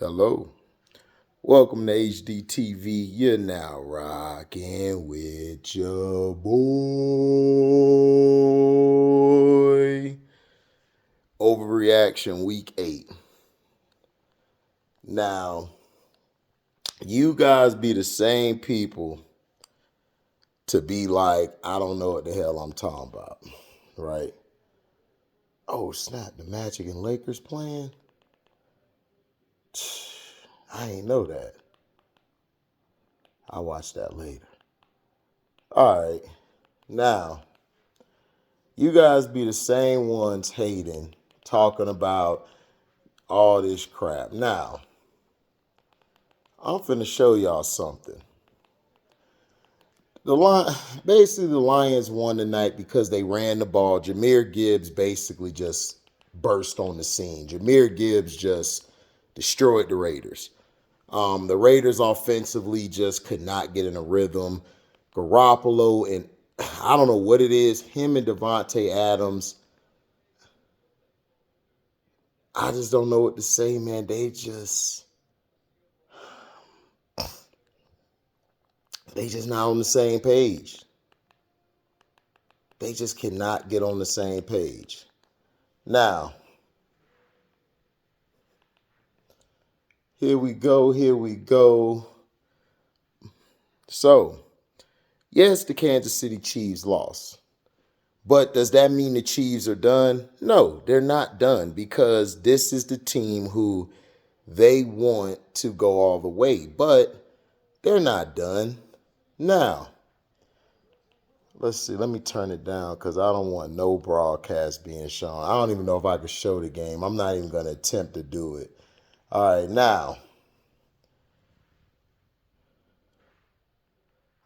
Hello. Welcome to HDTV. You're now rocking with your boy. Overreaction week 8. Now, you guys be the same people to be like, I don't know what the hell I'm talking about, right? Oh, snap, the Magic and Lakers playing? I ain't know that. I'll watch that later. All right. Now, you guys be the same ones hating, talking about all this crap. Now, I'm finna show y'all something. The Lions won tonight because they ran the ball. Jahmyr Gibbs basically just burst on the scene. Jahmyr Gibbs just destroyed the Raiders. The Raiders offensively just could not get in a rhythm. Garoppolo and I don't know what it is, him and Devontae Adams, I just don't know what to say, man. They just not on the same page. They just cannot get on the same page. Now, here we go. So, yes, the Kansas City Chiefs lost. But does that mean the Chiefs are done? No, they're not done because this is the team who they want to go all the way. But they're not done. Now, let's see. Let me turn it down because I don't want no broadcast being shown. I don't even know if I could show the game. I'm not even going to attempt to do it. All right, now.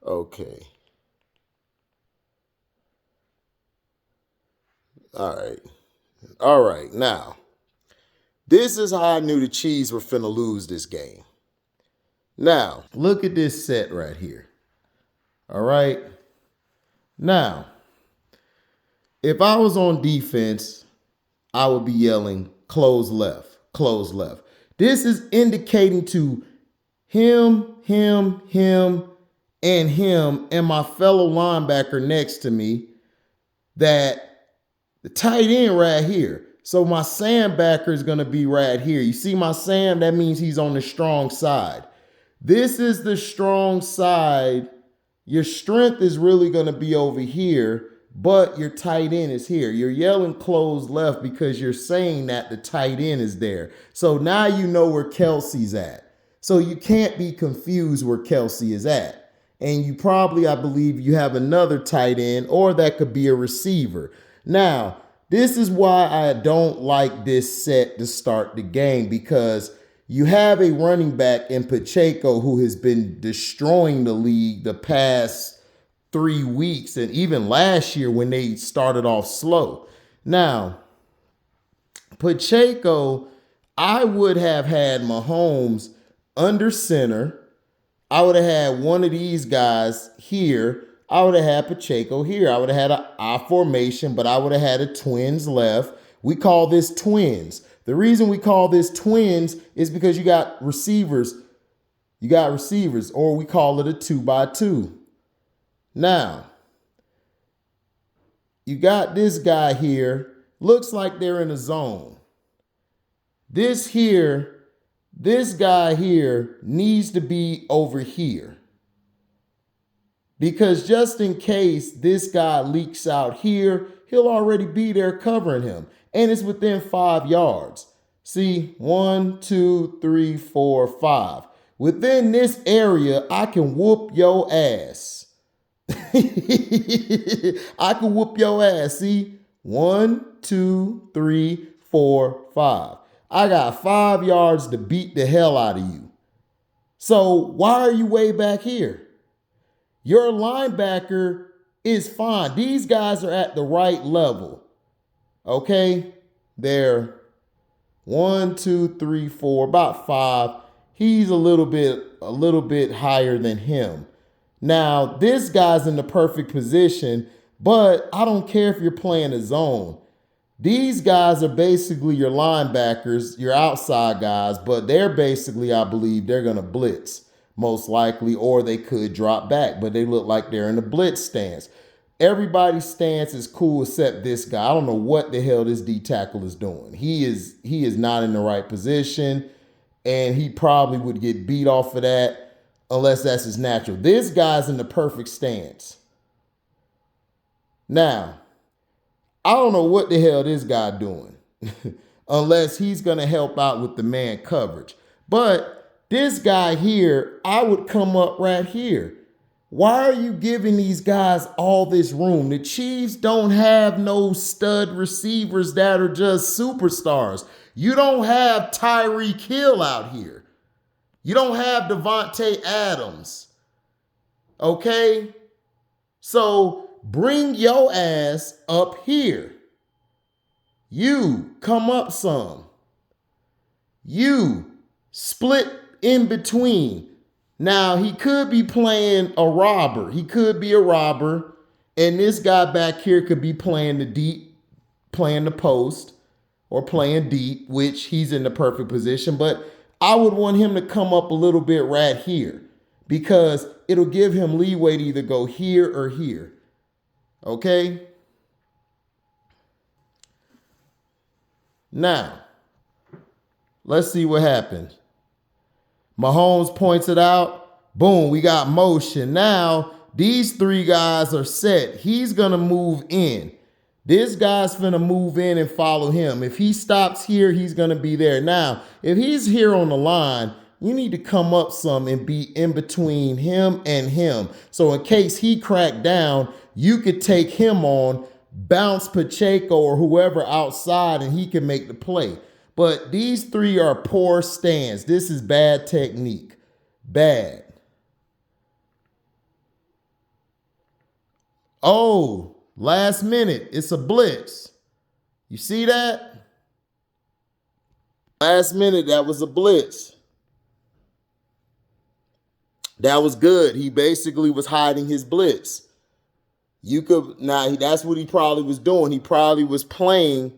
Okay. All right. Now, this is how I knew the Chiefs were finna lose this game. Now, look at this set right here. All right. Now, if I was on defense, I would be yelling, close left, close left. This is indicating to him, and my fellow linebacker next to me that the tight end right here. So my sandbacker is going to be right here. You see my sand? That means he's on the strong side. This is the strong side. Your strength is really going to be over here, but your tight end is here. You're yelling close left because you're saying that the tight end is there. So now you know where Kelsey's at. So you can't be confused where Kelsey is at. And you probably, I believe, you have another tight end, or that could be a receiver. Now, this is why I don't like this set to start the game, because you have a running back in Pacheco who has been destroying the league the past 3 weeks and even last year when they started off slow. Now, Pacheco, I would have had Mahomes under center. I would have had one of these guys here. I would have had Pacheco here. I would have had an I formation, but I would have had a twins left. We call this twins. The reason we call this twins is because you got receivers. Or we call it a 2x2. Now, you got this guy here. Looks like they're in a zone. This guy here needs to be over here. Because just in case this guy leaks out here, he'll already be there covering him. And it's within 5 yards. See, 1, 2, 3, 4, 5. Within this area, I can whoop your ass. I can whoop your ass. See, 1, 2, 3, 4, 5. I got 5 yards to beat the hell out of you. So why are you way back here? Your linebacker is fine. These guys are at the right level. Okay? They're 1, 2, 3, 4, about 5. He's a little bit higher than him. Now, this guy's in the perfect position, but I don't care if you're playing a zone. These guys are basically your linebackers, your outside guys, but they're basically, I believe, they're going to blitz most likely, or they could drop back, but they look like they're in a blitz stance. Everybody's stance is cool except this guy. I don't know what the hell this D tackle is doing. He is not in the right position, and he probably would get beat off of that unless that's his natural. This guy's in the perfect stance. Now, I don't know what the hell this guy doing unless he's going to help out with the man coverage. But this guy here, I would come up right here. Why are you giving these guys all this room? The Chiefs don't have no stud receivers that are just superstars. You don't have Tyreek Hill out here. You don't have Devontae Adams. Okay? So bring your ass up here. You come up some. You split in between. Now, he could be playing a robber. He could be a robber. And this guy back here could be playing the deep, playing the post, or playing deep, which he's in the perfect position. But I would want him to come up a little bit right here because it'll give him leeway to either go here or here. Okay? Now, let's see what happens. Mahomes points it out. Boom, we got motion. Now, these three guys are set. He's going to move in. This guy's going to move in and follow him. If he stops here, he's going to be there. Now, if he's here on the line, you need to come up some and be in between him and him. So in case he cracked down, you could take him on, bounce Pacheco or whoever outside, and he can make the play. But these three are poor stands. This is bad technique. Bad. Oh, last minute. It's a blitz. You see that? Last minute, that was a blitz. That was good. He basically was hiding his blitz. That's what he probably was doing. He probably was playing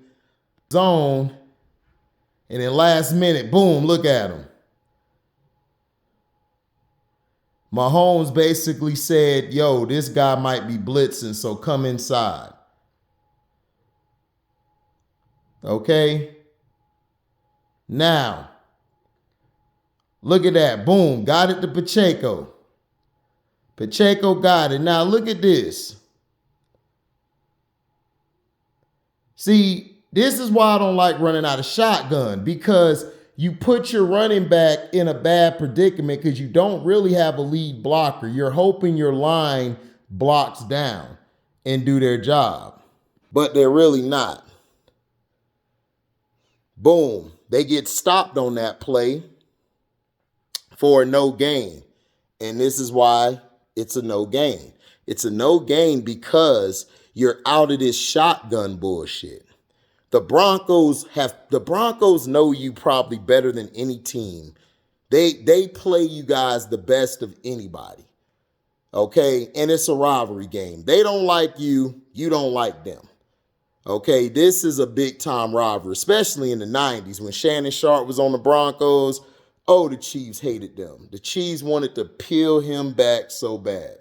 zone. And then last minute, boom, look at him. Mahomes basically said, yo, this guy might be blitzing, so come inside. Okay? Now, look at that. Boom, got it to Pacheco. Pacheco got it. Now, look at this. See, this is why I don't like running out of shotgun, because you put your running back in a bad predicament because you don't really have a lead blocker. You're hoping your line blocks down and do their job, but they're really not. Boom. They get stopped on that play for a no gain. And this is why it's a no gain. It's a no gain because you're out of this shotgun bullshit. The Broncos know you probably better than any team. They play you guys the best of anybody. Okay? And it's a rivalry game. They don't like you, you don't like them. Okay? This is a big time rivalry, especially in the 90s when Shannon Sharp was on the Broncos. Oh, the Chiefs hated them. The Chiefs wanted to peel him back so bad.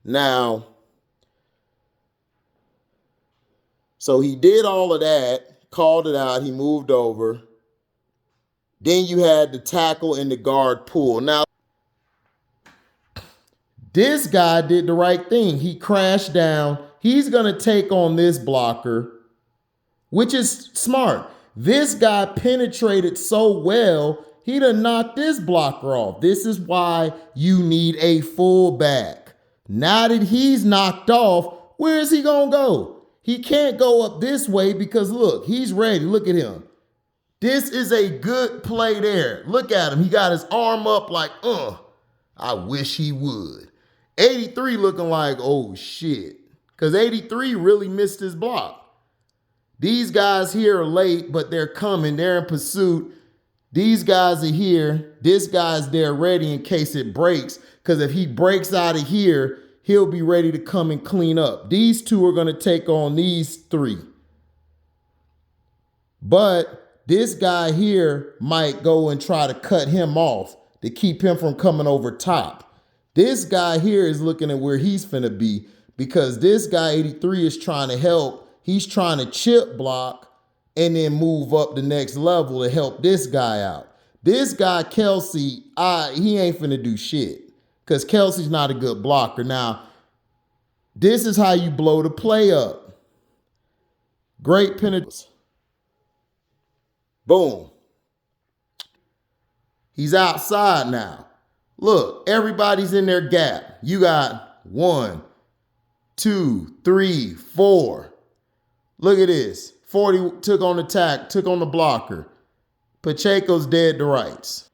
Now, so he did all of that, called it out, he moved over. Then you had the tackle and the guard pull. Now, this guy did the right thing. He crashed down. He's going to take on this blocker, which is smart. This guy penetrated so well, he done knocked this blocker off. This is why you need a fullback. Now that he's knocked off, where is he going to go? He can't go up this way because, look, he's ready. Look at him. This is a good play there. Look at him. He got his arm up like, I wish he would. 83 looking like, oh, shit. Because 83 really missed his block. These guys here are late, but they're coming. They're in pursuit. These guys are here. This guy's there ready in case it breaks. Because if he breaks out of here, he'll be ready to come and clean up. These two are going to take on these three. But this guy here might go and try to cut him off to keep him from coming over top. This guy here is looking at where he's finna be because this guy 83 is trying to help. He's trying to chip block and then move up the next level to help this guy out. This guy, Kelsey, he ain't finna do shit because Kelsey's not a good blocker. Now, this is how you blow the play up. Great penetration. Boom. He's outside now. Look, everybody's in their gap. You got 1, 2, 3, 4. Look at this. 40 took on the tack, took on the blocker. Pacheco's dead to rights.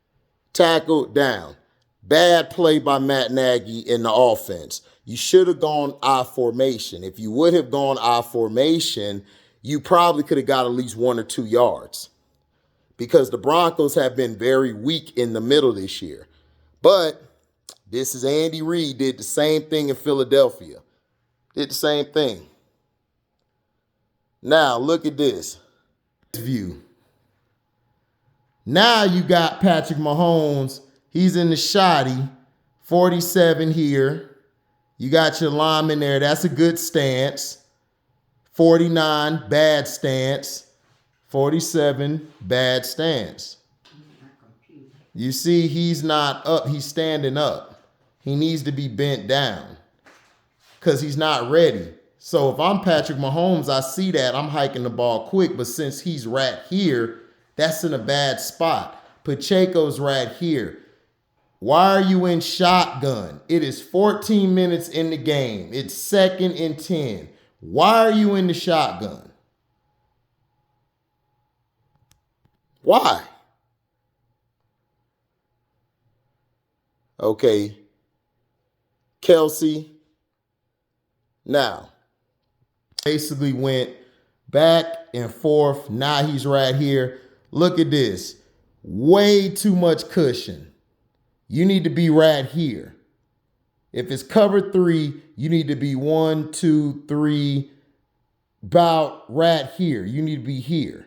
Tackled down. Bad play by Matt Nagy in the offense. You should have gone I formation. If you would have gone I formation, you probably could have got at least 1 or 2 yards because the Broncos have been very weak in the middle this year. But this is Andy Reid, did the same thing in Philadelphia. Did the same thing. Now, look at this view. Now you got Patrick Mahomes. He's in the shoddy. 47 here. You got your lineman there. That's a good stance. 49, bad stance. 47, bad stance. You see, he's not up. He's standing up. He needs to be bent down because he's not ready. So if I'm Patrick Mahomes, I see that. I'm hiking the ball quick. But since he's right here, that's in a bad spot. Pacheco's right here. Why are you in shotgun? It is 14 minutes in the game. It's 2nd and 10. Why are you in the shotgun? Why? Okay. Kelsey. Now, basically went back and forth. Now he's right here. Look at this. Way too much cushion. You need to be right here. If it's cover 3, you need to be 1, 2, 3, about right here. You need to be here.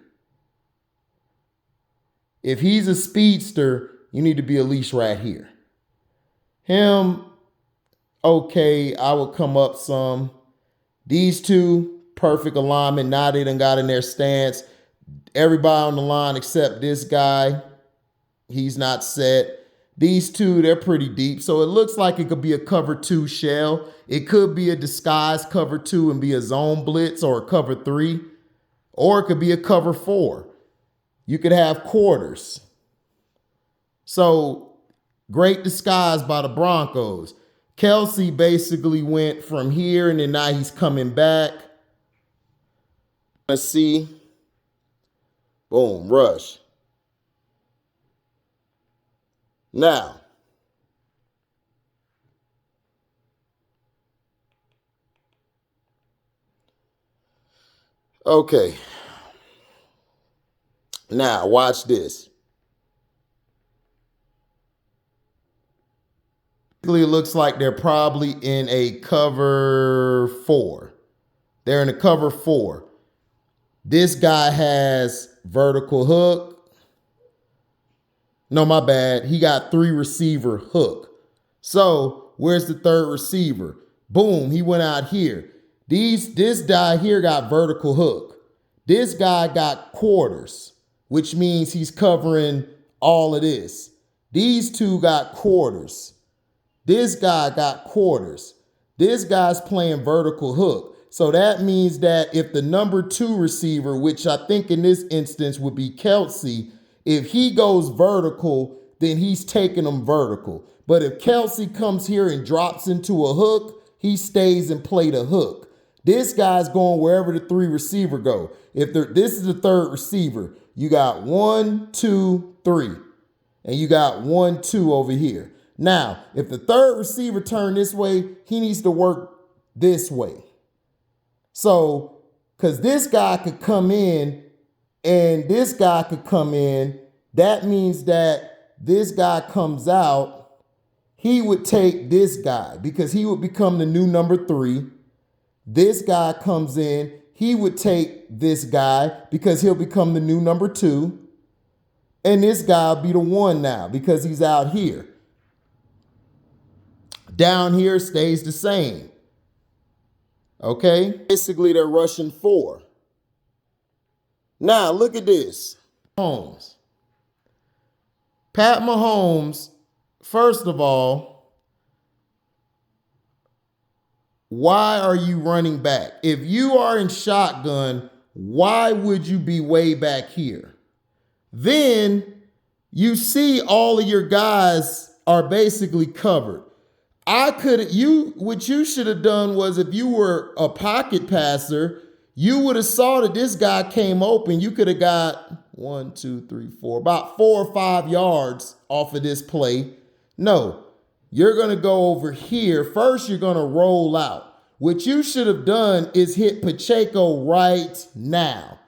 If he's a speedster, you need to be at least right here. Him, okay, I will come up some. These two, perfect alignment. Now they done got in their stance. Everybody on the line except this guy. He's not set. These two, they're pretty deep. So it looks like it could be a cover 2 shell. It could be a disguise cover 2 and be a zone blitz or a cover 3. Or it could be a cover 4. You could have quarters. So great disguise by the Broncos. Kelsey basically went from here and then now he's coming back. Let's see. Boom, rush. Now, okay. Now, watch this. It looks like they're probably in a cover 4. They're in a cover 4. This guy has vertical hook. No, my bad. He got 3 receiver hook. So where's the 3rd receiver? Boom, he went out here. This guy here got vertical hook. This guy got quarters, which means he's covering all of this. These two got quarters. This guy got quarters. This guy's playing vertical hook. So that means that if the number 2 receiver, which I think in this instance would be Kelsey, if he goes vertical, then he's taking them vertical. But if Kelsey comes here and drops into a hook, he stays and play the hook. This guy's going wherever the 3 receiver go. This is the 3rd receiver. You got 1, 2, 3. And you got 1, 2 over here. Now, if the 3rd receiver turn this way, he needs to work this way. So, because this guy could come in and this guy could come in, that means that this guy comes out, he would take this guy because he would become the new number 3. This guy comes in, he would take this guy because he'll become the new number 2. And this guy will be the 1 now because he's out here. Down here stays the same. Okay? Basically, they're rushing 4. Now, look at this. Mahomes. Pat Mahomes, first of all, why are you running back? If you are in shotgun, why would you be way back here? Then you see all of your guys are basically covered. What you should have done was, if you were a pocket passer, you would have saw that this guy came open. You could have got 1, 2, 3, 4, about 4 or 5 yards off of this play. No, you're going to go over here. First, you're going to roll out. What you should have done is hit Pacheco right now.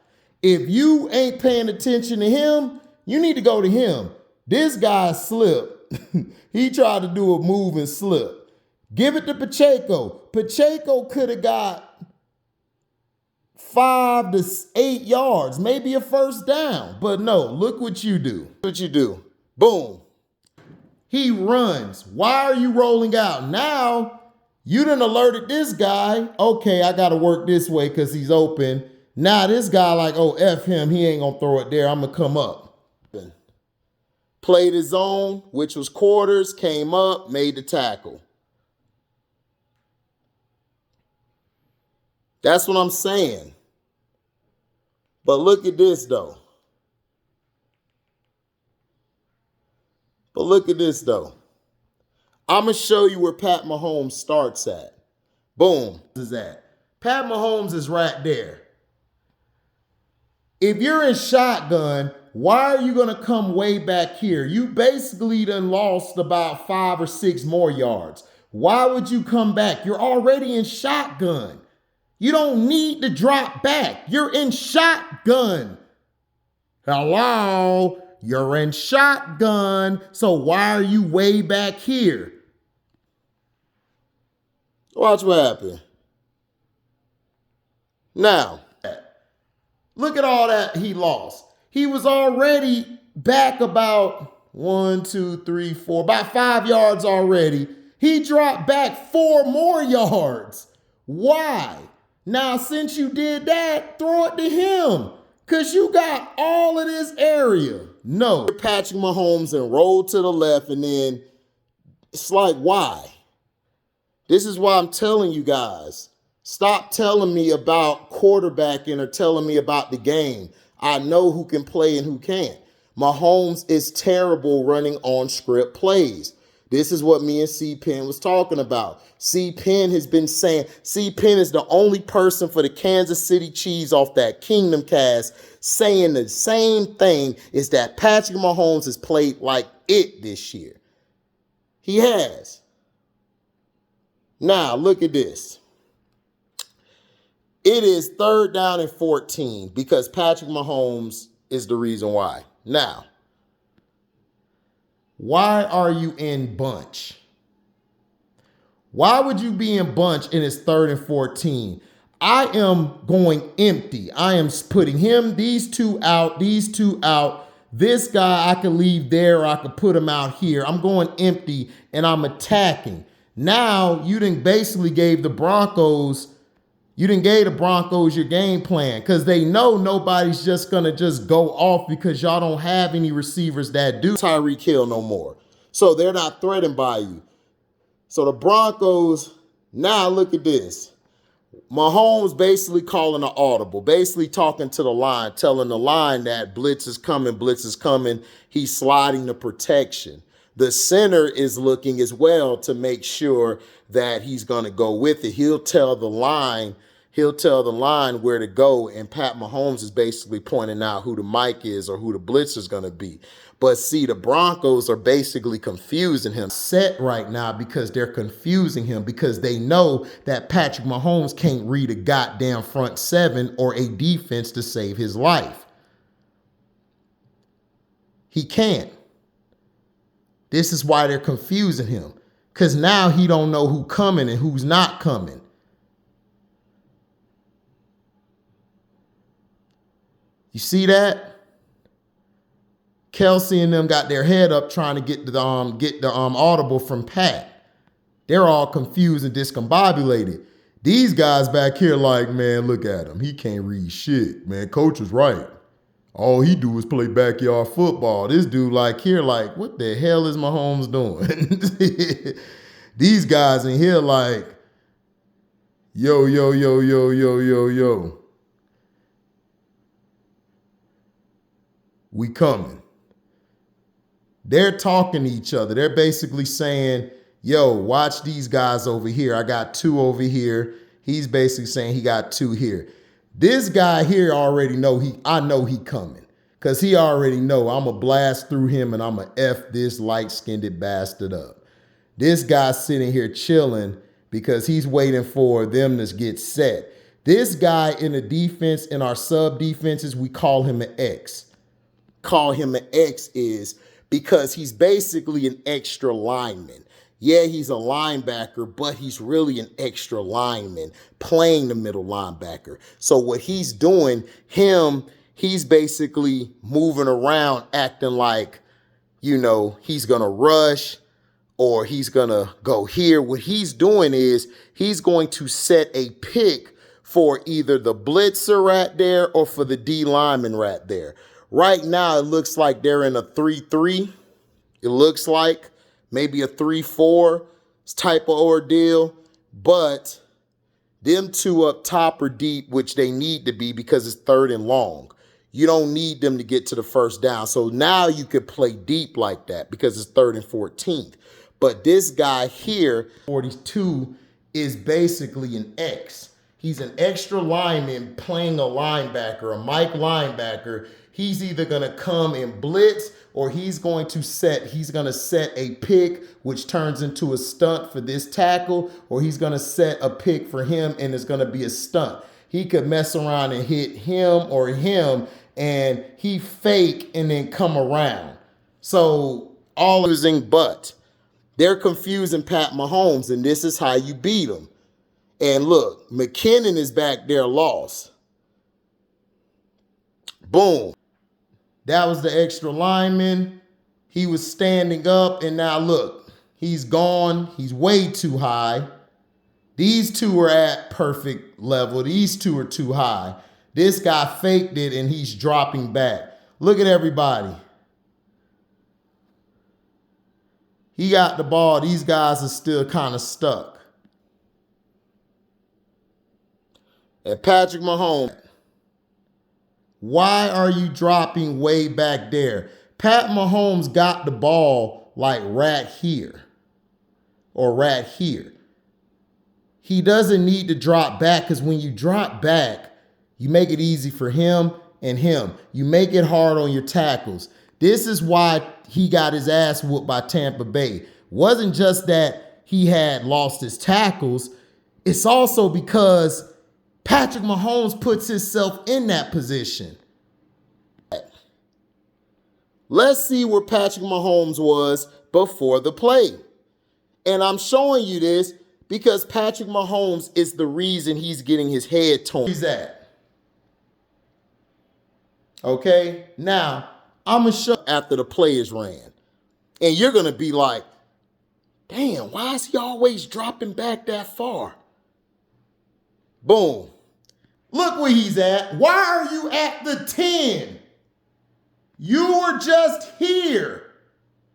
If you ain't paying attention to him, you need to go to him. This guy slipped. He tried to do a move and slip. Give it to Pacheco. Pacheco could have got 5 to 8 yards, maybe a first down. But no, look what you do. What you do. Boom. He runs. Why are you rolling out? Now, you done alerted this guy. Okay, I got to work this way because he's open. Now this guy like, oh, F him. He ain't going to throw it there. I'm going to come up. Played his zone, which was quarters, came up, made the tackle. That's what I'm saying. But look at this, though. I'm going to show you where Pat Mahomes starts at. Boom. This is that. Pat Mahomes is right there. If you're in shotgun, why are you going to come way back here? You basically done lost about 5 or 6 more yards. Why would you come back? You're already in shotgun. You don't need to drop back. You're in shotgun. Hello? You're in shotgun. So why are you way back here? Watch what happened. Now, look at all that he lost. He was already back about 1, 2, 3, 4, about 5 yards already. He dropped back 4 more yards. Why? Now, since you did that, throw it to him because you got all of this area. No. Patrick Mahomes and roll to the left, and then it's like, why? This is why I'm telling you guys, stop telling me about quarterbacking or telling me about the game. I know who can play and who can't. Mahomes is terrible running on script plays. This is what me and C-Pen was talking about. C-Pen has been saying, C-Pen is the only person for the Kansas City Chiefs off that Kingdom cast saying the same thing, is that Patrick Mahomes has played like it this year. He has. Now, look at this. It is 3rd down and 14 because Patrick Mahomes is the reason why. Now, why are you in bunch? Why would you be in bunch and it's 3rd and 14? I am going empty. I am putting him, these two out. This guy I could leave there or I could put him out here. I'm going empty and I'm attacking. Now you done basically gave the Broncos your game plan because they know nobody's just going to just go off because y'all don't have any receivers that do Tyreek Hill no more. So they're not threatened by you. So the Broncos, now look at this. Mahomes basically calling an audible, basically talking to the line, telling the line that blitz is coming. He's sliding the protection. The center is looking as well to make sure that he's going to go with it. He'll tell the line where to go, and Pat Mahomes is basically pointing out who the mic is or who the blitz is going to be. But see, the Broncos are basically confusing him. Set right now because they're confusing him because they know that Patrick Mahomes can't read a goddamn front 7 or a defense to save his life. He can't. This is why they're confusing him because now he don't know who's coming and who's not coming. You see that? Kelsey and them got their head up trying to get the audible from Pat. They're all confused and discombobulated. These guys back here like, man, look at him. He can't read shit. Man, coach was right. All he do is play backyard football. This dude like here like, what the hell is Mahomes doing? These guys in here like, yo, yo, yo, yo, yo, yo, yo. We coming. They're talking to each other. They're basically saying, yo, watch these guys over here. I got two over here. He's basically saying he got two here. This guy here already know I know he coming. Because he already know I'm going to blast through him and I'm going to F this light-skinned bastard up. This guy's sitting here chilling because he's waiting for them to get set. This guy in the defense, in our sub-defenses, we call him an X. Call him an X is because he's basically an extra lineman. Yeah, he's a linebacker, but he's really an extra lineman playing the middle linebacker. So what he's doing, he's basically moving around acting like, you know, he's going to rush or he's going to go here. What he's doing is he's going to set a pick for either the blitzer right there or for the D lineman right there. Right now, it looks like they're in a 3-3. It looks like maybe a 3-4 type of ordeal, but them two up top are deep, which they need to be because it's 3rd and long. You don't need them to get to the first down. So now you could play deep like that because it's 3rd and 14th. But this guy here, 42, is basically an X. He's an extra lineman playing a linebacker, a Mike linebacker. He's either going to come and blitz or he's going to set a pick, which turns into a stunt for this tackle, or he's going to set a pick for him and it's going to be a stunt. He could mess around and hit him or him and he fake and then come around. So all losing, but they're confusing Pat Mahomes, and this is how you beat him. And look, McKinnon is back there lost. Boom. That was the extra lineman. He was standing up, and now look, he's gone. He's way too high. These two are at perfect level. These two are too high. This guy faked it, and he's dropping back. Look at everybody. He got the ball. These guys are still kind of stuck. And Patrick Mahomes, why are you dropping way back there? Pat Mahomes got the ball like right here or right here. He doesn't need to drop back because when you drop back, you make it easy for him and him. You make it hard on your tackles. This is why he got his ass whooped by Tampa Bay. Wasn't just that he had lost his tackles. It's also because Patrick Mahomes puts himself in that position. Let's see where Patrick Mahomes was before the play. And I'm showing you this because Patrick Mahomes is the reason he's getting his head torn. He's at. Okay, now I'm going to show after the play is ran. And you're going to be like, damn, why is he always dropping back that far? Boom. Look where he's at. Why are you at the 10? You were just here.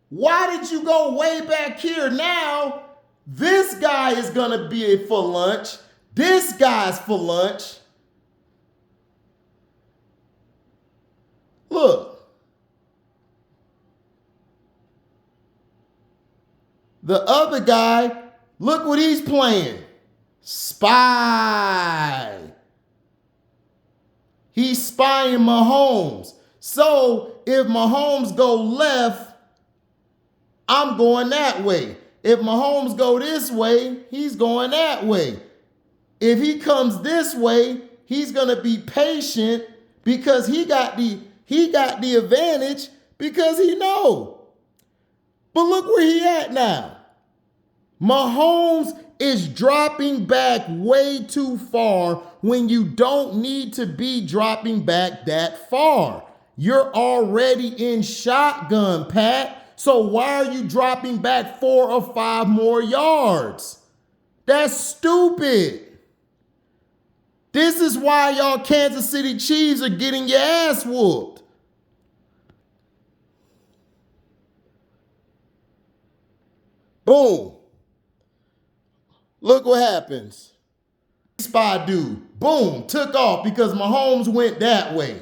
Why did you go way back here? Now, this guy is going to be for lunch. This guy's for lunch. Look. The other guy, look what he's playing. Spy. He's spying Mahomes. So if Mahomes go left, I'm going that way. If Mahomes go this way, he's going that way. If he comes this way, he's going to be patient because he got the advantage because he know. But look where he at now. Mahomes is dropping back way too far when you don't need to be dropping back that far. You're already in shotgun, Pat. So why are you dropping back 4 or 5 more yards? That's stupid. This is why y'all Kansas City Chiefs are getting your ass whooped. Boom. Look what happens. Spy dude, boom, took off because Mahomes went that way.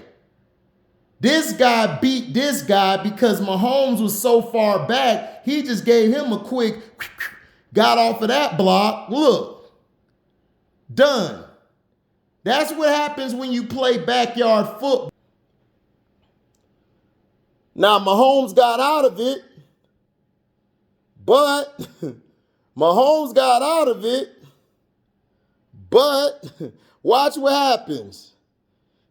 This guy beat this guy because Mahomes was so far back, he just gave him a quick, got off of that block. Look, done. That's what happens when you play backyard football. Now, Mahomes got out of it, but Mahomes got out of it, but watch what happens.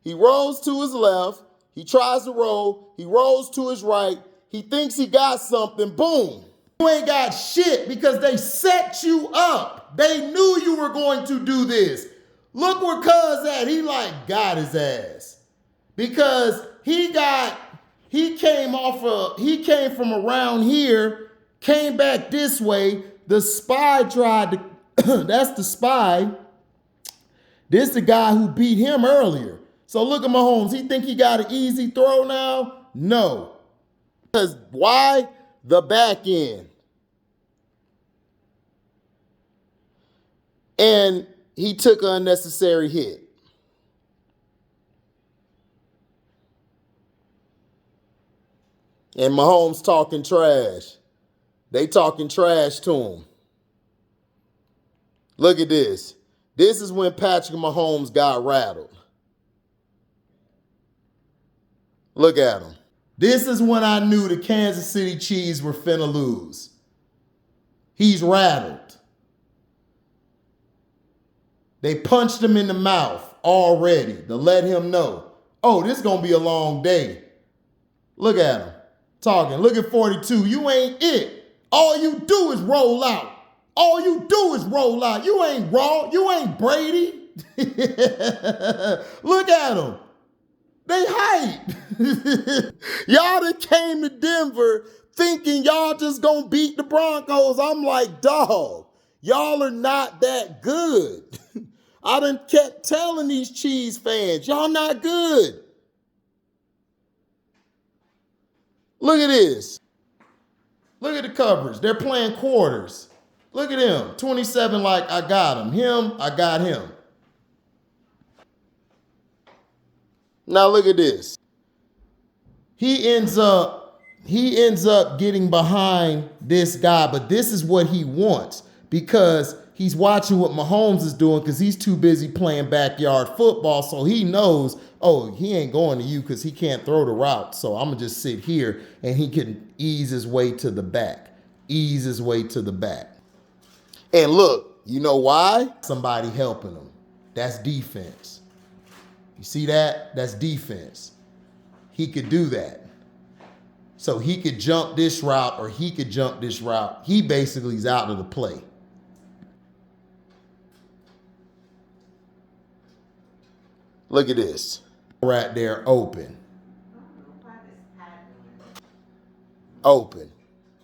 He rolls to his left. He tries to roll. He rolls to his right. He thinks he got something. Boom. You ain't got shit because they set you up. They knew you were going to do this. Look where Cuz at. He like got his ass. Because he came from around here, came back this way. The spy tried to, that's the spy. This is the guy who beat him earlier. So look at Mahomes. He think he got an easy throw now? No. Because why? The back end. And he took an unnecessary hit. And Mahomes talking trash. They talking trash to him. Look at this. This is when Patrick Mahomes got rattled. Look at him. This is when I knew the Kansas City Chiefs were finna lose. He's rattled. They punched him in the mouth already to let him know, oh, this is going to be a long day. Look at him talking. Look at 42. You ain't it. All you do is roll out. All you do is roll out. You ain't Raw. You ain't Brady. Look at him. They hype. Y'all that came to Denver thinking y'all just gonna beat the Broncos. I'm like, dog, y'all are not that good. I done kept telling these Chiefs fans, y'all not good. Look at this. Look at the coverage. They're playing quarters. Look at him. 27 like, I got him. Him, I got him. Now look at this. He ends up getting behind this guy, but this is what he wants because he's watching what Mahomes is doing because he's too busy playing backyard football. So he knows, oh, he ain't going to you because he can't throw the route. So I'm going to just sit here and he can ease his way to the back. Ease his way to the back. And look, you know why? Somebody helping him. That's defense. You see that? That's defense. He could do that. So he could jump this route or he could jump this route. He basically is out of the play. Look at this. Right there, open. Open.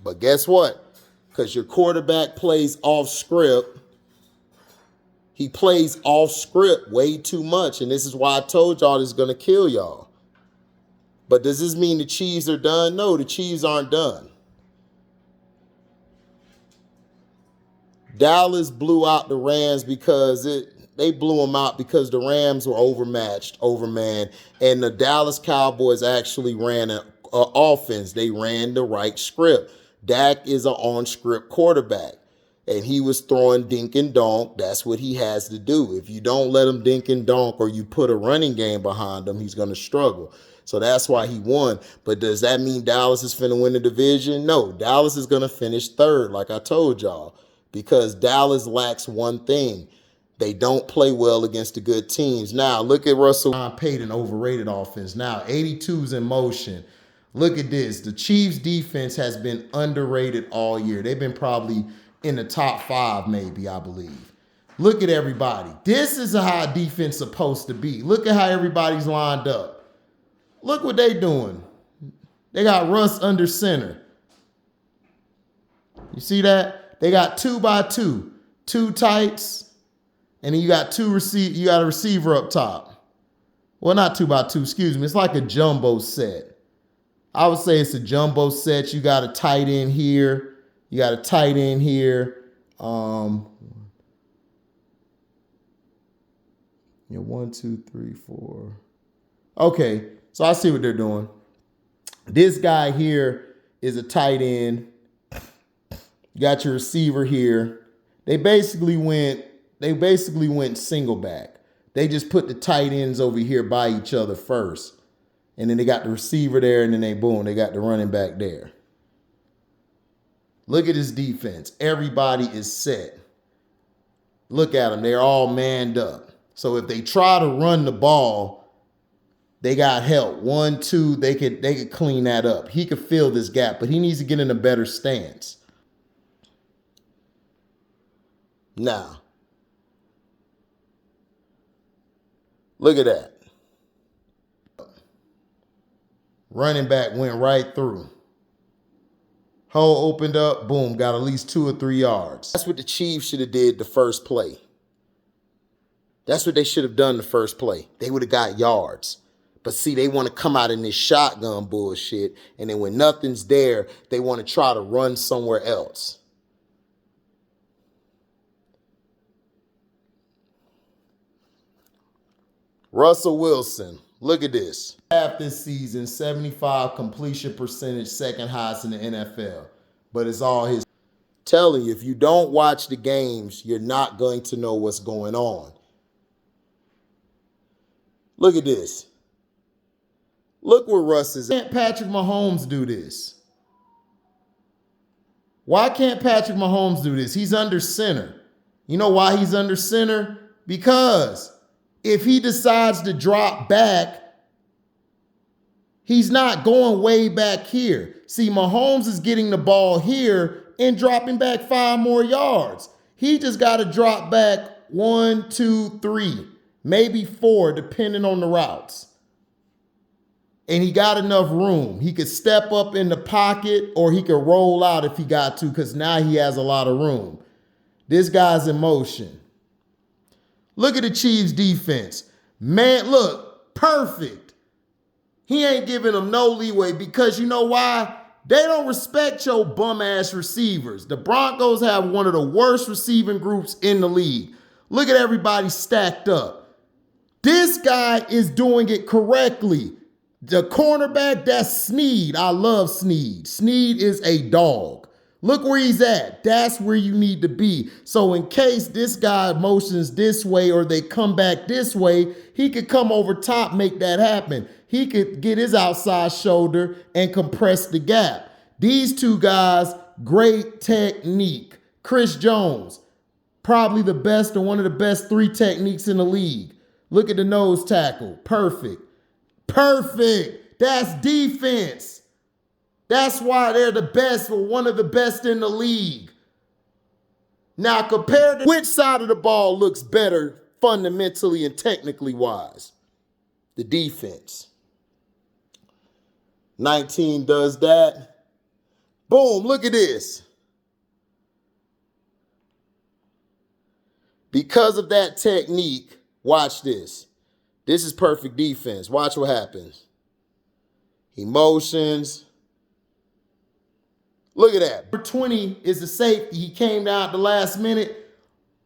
But guess what? Because your quarterback plays off script. He plays off script way too much. And this is why I told y'all this is going to kill y'all. But does this mean the Chiefs are done? No, the Chiefs aren't done. Dallas blew out the Rams because they blew them out because the Rams were overmanned. And the Dallas Cowboys actually ran an offense. They ran the right script. Dak is an on-script quarterback. And he was throwing dink and donk. That's what he has to do. If you don't let him dink and donk or you put a running game behind him, he's going to struggle. So that's why he won. But does that mean Dallas is finna win the division? No, Dallas is going to finish third, like I told y'all, because Dallas lacks one thing. They don't play well against the good teams. Now, look at Russell. Paid an overrated offense. Now, 82's in motion. Look at this. The Chiefs' defense has been underrated all year. They've been probably in the top 5, maybe, I believe. Look at everybody. This is how defense is supposed to be. Look at how everybody's lined up. Look what they doing. They got Russ under center. You see that? They got 2x2, 2 tights, and then you got you got a receiver up top. Well, not 2x2, excuse me. It's like a jumbo set. I would say it's a jumbo set. You got a tight end here. You got a tight end here. 1, 2, 3, 4. Okay, so I see what they're doing. This guy here is a tight end. You got your receiver here. They basically went single back. They just put the tight ends over here by each other first. And then they got the receiver there, and then they got the running back there. Look at this defense. Everybody is set. Look at them. They're all manned up. So if they try to run the ball, they got help. 1, 2, they could clean that up. He could fill this gap, but he needs to get in a better stance. Now, look at that. Running back went right through. Hole opened up, boom, got at least 2 or 3 yards. That's what the Chiefs should have did the first play. That's what they should have done the first play. They would have got yards. But see, they want to come out in this shotgun bullshit, and then when nothing's there, they want to try to run somewhere else. Russell Wilson, look at this. Half this season, 75 completion percentage, second highest in the NFL. But it's all his. Telling you, if you don't watch the games, you're not going to know what's going on. Look at this. Look where Russ is. Why can't Patrick Mahomes do this? Why can't Patrick Mahomes do this? He's under center. You know why he's under center? Because if he decides to drop back, he's not going way back here. See, Mahomes is getting the ball here and dropping back 5 more yards. He just got to drop back 1, 2, 3, maybe 4, depending on the routes. And he got enough room. He could step up in the pocket or he could roll out if he got to, because now he has a lot of room. This guy's in motion. Look at the Chiefs defense. Man, look, perfect. He ain't giving them no leeway because you know why? They don't respect your bum-ass receivers. The Broncos have one of the worst receiving groups in the league. Look at everybody stacked up. This guy is doing it correctly. The cornerback, that's Snead. I love Snead. Snead is a dog. Look where he's at. That's where you need to be. So in case this guy motions this way or they come back this way, he could come over top, make that happen. He could get his outside shoulder and compress the gap. These 2 guys, great technique. Chris Jones, probably the best or one of the best 3 techniques in the league. Look at the nose tackle. Perfect. Perfect. That's defense. That's why they're the best or one of the best in the league. Now, compared to which side of the ball looks better fundamentally and technically wise? The defense. 19 does that. Boom, look at this. Because of that technique, watch this. This is perfect defense. Watch what happens. He motions. Look at that. Number 20 is the safety. He came down at the last minute.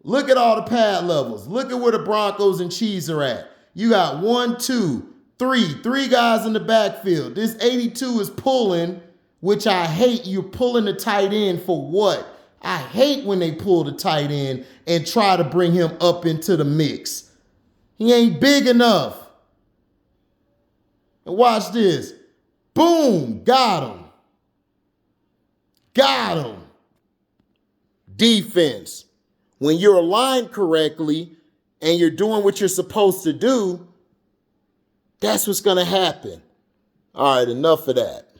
Look at all the pad levels. Look at where the Broncos and Chiefs are at. You got 1, 2, 3. 3 guys in the backfield. This 82 is pulling, which I hate. You're pulling the tight end for what? I hate when they pull the tight end and try to bring him up into the mix. He ain't big enough. And watch this. Boom, got him. Got him. Defense. When you're aligned correctly and you're doing what you're supposed to do, that's what's going to happen. All right, enough of that.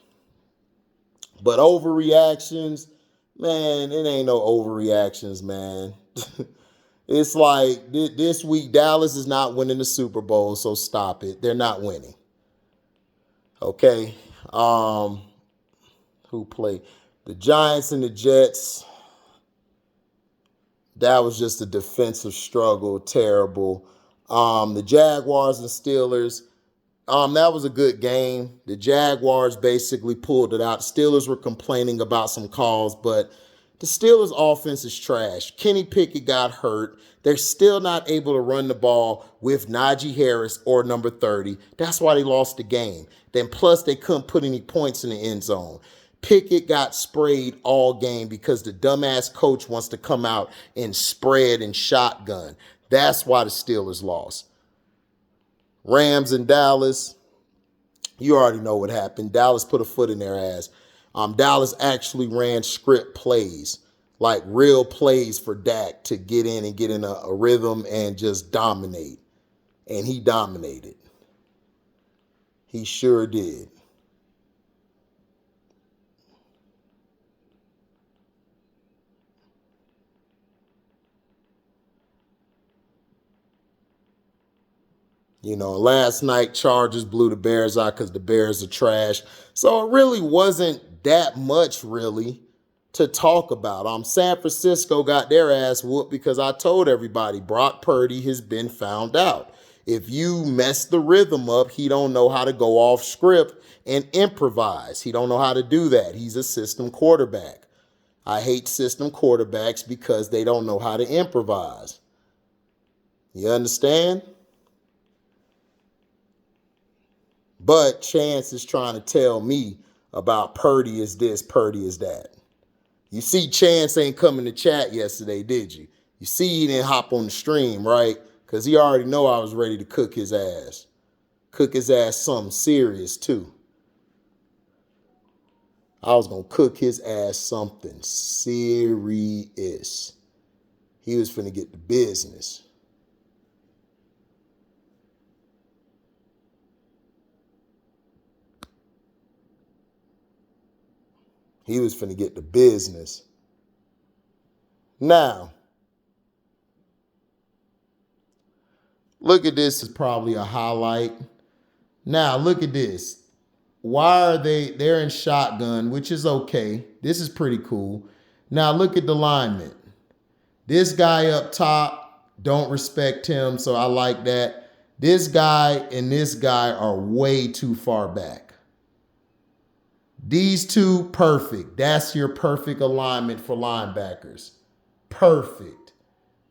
But overreactions, man, it ain't no overreactions, man. It's like this week, Dallas is not winning the Super Bowl, so stop it. They're not winning. Okay. Who played? The Giants and the Jets. That was just a defensive struggle. Terrible. The Jaguars and Steelers. That was a good game. The Jaguars basically pulled it out. The Steelers were complaining about some calls, but the Steelers' offense is trash. Kenny Pickett got hurt. They're still not able to run the ball with Najee Harris or number 30. That's why they lost the game. Then plus they couldn't put any points in the end zone. Pickett got sprayed all game because the dumbass coach wants to come out and spread and shotgun. That's why the Steelers lost. Rams and Dallas, you already know what happened. Dallas put a foot in their ass. Dallas actually ran script plays, like real plays for Dak to get in and get in a rhythm and just dominate. And he dominated. He sure did. You know, last night Chargers blew the Bears out because the Bears are trash. So it really wasn't that much really to talk about. San Francisco got their ass whooped because I told everybody Brock Purdy has been found out. If you mess the rhythm up, he don't know how to go off script and improvise. He don't know how to do that. He's a system quarterback. I hate system quarterbacks because they don't know how to improvise. You understand? But Chance is trying to tell me about Purdy is this, Purdy is that. You see Chance ain't coming to chat yesterday, did you? You see he didn't hop on the stream, right? Because he already know I was ready to cook his ass. Cook his ass something serious, too. I was going to cook his ass something serious. He was finna get the business. He was finna get the business. Now, look at this. Is probably a highlight. Now, look at this. Why are they're in shotgun, which is okay. This is pretty cool. Now, look at the lineman. This guy up top, don't respect him, so I like that. This guy and this guy are way too far back. These two, perfect. That's your perfect alignment for linebackers. Perfect.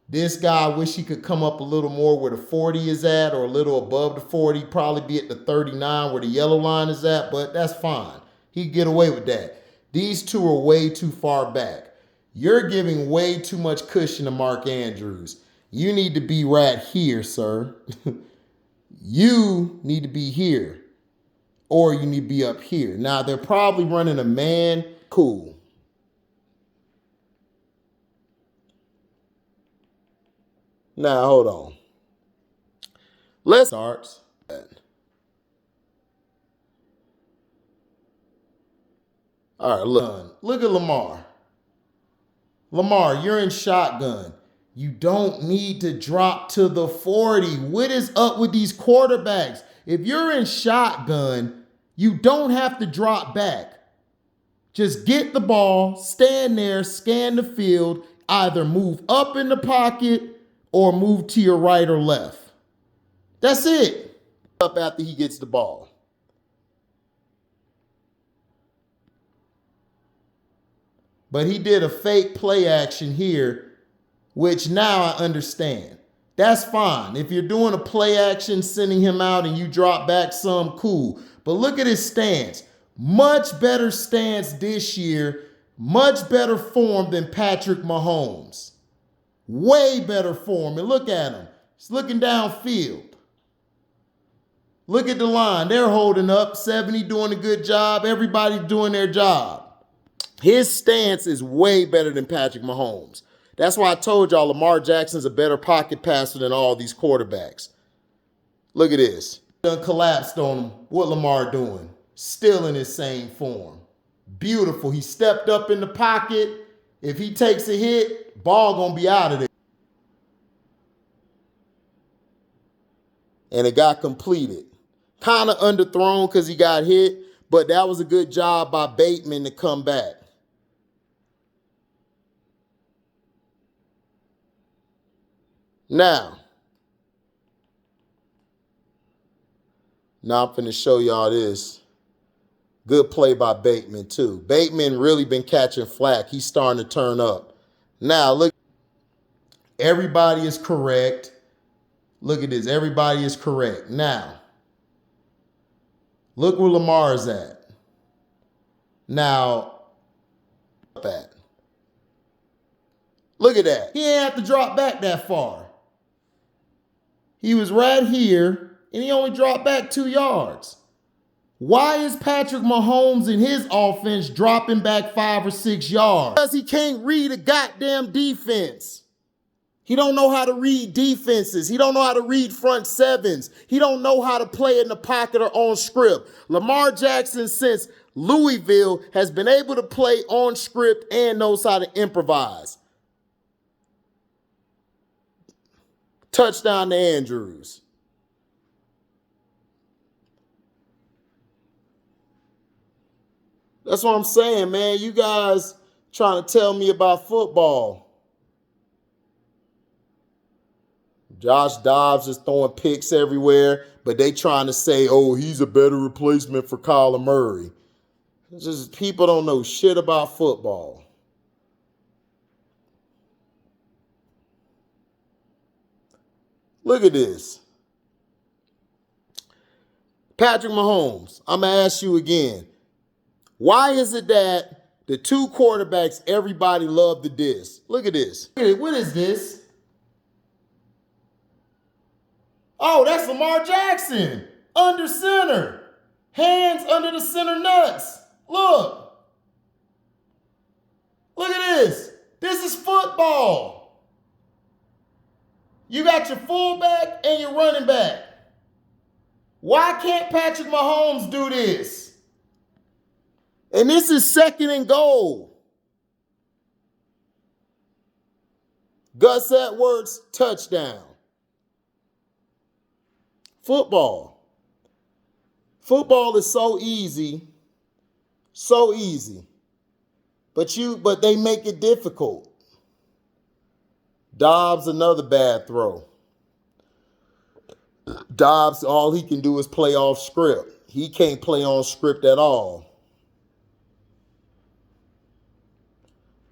This guy, I wish he could come up a little more where the 40 is at or a little above the 40. Probably be at the 39 where the yellow line is at, but that's fine. He can get away with that. These two are way too far back. You're giving way too much cushion to Mark Andrews. You need to be right here, sir. You need to be here. Or you need to be up here. Now, they're probably running a man. Cool. Now, hold on. Let's start. All right, look at Lamar. Lamar, you're in shotgun. You don't need to drop to the 40. What is up with these quarterbacks? If you're in shotgun, you don't have to drop back. Just get the ball, stand there, scan the field, either move up in the pocket or move to your right or left. That's it. Up after he gets the ball. But he did a fake play action here, which now I understand. That's fine. If you're doing a play action, sending him out and you drop back some, cool. But look at his stance. Much better stance this year. Much better form than Patrick Mahomes. Way better form. And look at him. He's looking downfield. Look at the line. They're holding up. 70 doing a good job. Everybody doing their job. His stance is way better than Patrick Mahomes. That's why I told y'all Lamar Jackson's a better pocket passer than all these quarterbacks. Look at this. Done collapsed on him. What Lamar doing? Still in his same form. Beautiful. He stepped up in the pocket. If he takes a hit, ball gonna be out of there. and it got completed. Kind of underthrown because he got hit, but that was a good job by Bateman to come back. Now I'm finna show y'all this. Good play by Bateman, too. Bateman really been catching flack. He's starting to turn up. Now, look. Everybody is correct. Look at this. Everybody is correct. Now, look where Lamar's at. Now, look at that. He ain't have to drop back that far. He was right here, and he only dropped back 2 yards. Why is Patrick Mahomes and his offense dropping back 5 or 6 yards? Because he can't read a goddamn defense. He don't know how to read defenses. He don't know how to read front sevens. He don't know how to play in the pocket or on script. Lamar Jackson, since Louisville, has been able to play on script and knows how to improvise. Touchdown to Andrews. That's what I'm saying, man. You guys trying to tell me about football. Josh Dobbs is throwing picks everywhere, but they trying to say, oh, he's a better replacement for Kyler Murray. It's just people don't know shit about football. Look at this. Patrick Mahomes, I'm going to ask you again. Why is it that the 2 quarterbacks everybody loved to diss? Look at this. What is this? Oh, that's Lamar Jackson. Under center. Hands under the center nuts. Look. Look at this. This is football. You got your fullback and your running back. Why can't Patrick Mahomes do this? And this is 2nd and goal. Gus Edwards, touchdown. Football. Football is so easy. So easy. But they make it difficult. Dobbs, another bad throw. Dobbs, all he can do is play off script. He can't play on script at all.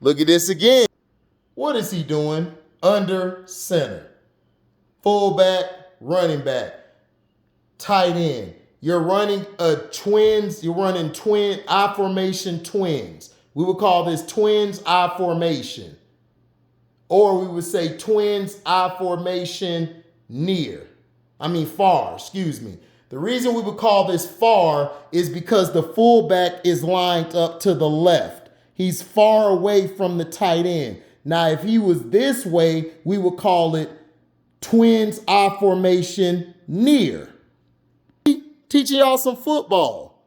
Look at this again. What is he doing? Under center. Fullback, running back, tight end. You're running twins. You're running I formation twins. We would call this twins I formation. Or we would say twins I formation far, excuse me. The reason we would call this far is because the fullback is lined up to the left. He's far away from the tight end. Now, if he was this way, we would call it twins I formation near. Teaching y'all some football.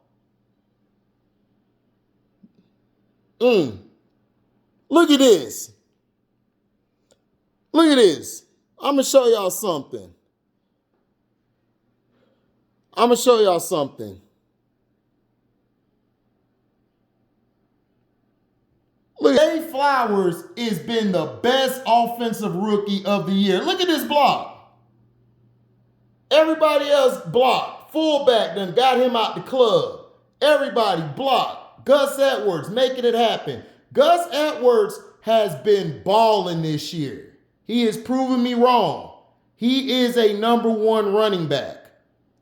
Look at this. Look at this. I'm going to show y'all something. Look, Zay Flowers has been the best offensive rookie of the year. Look at this block. Everybody else blocked. Fullback done got him out the club. Everybody blocked. Gus Edwards making it happen. Gus Edwards has been balling this year. He has proven me wrong. He is a #1 running back.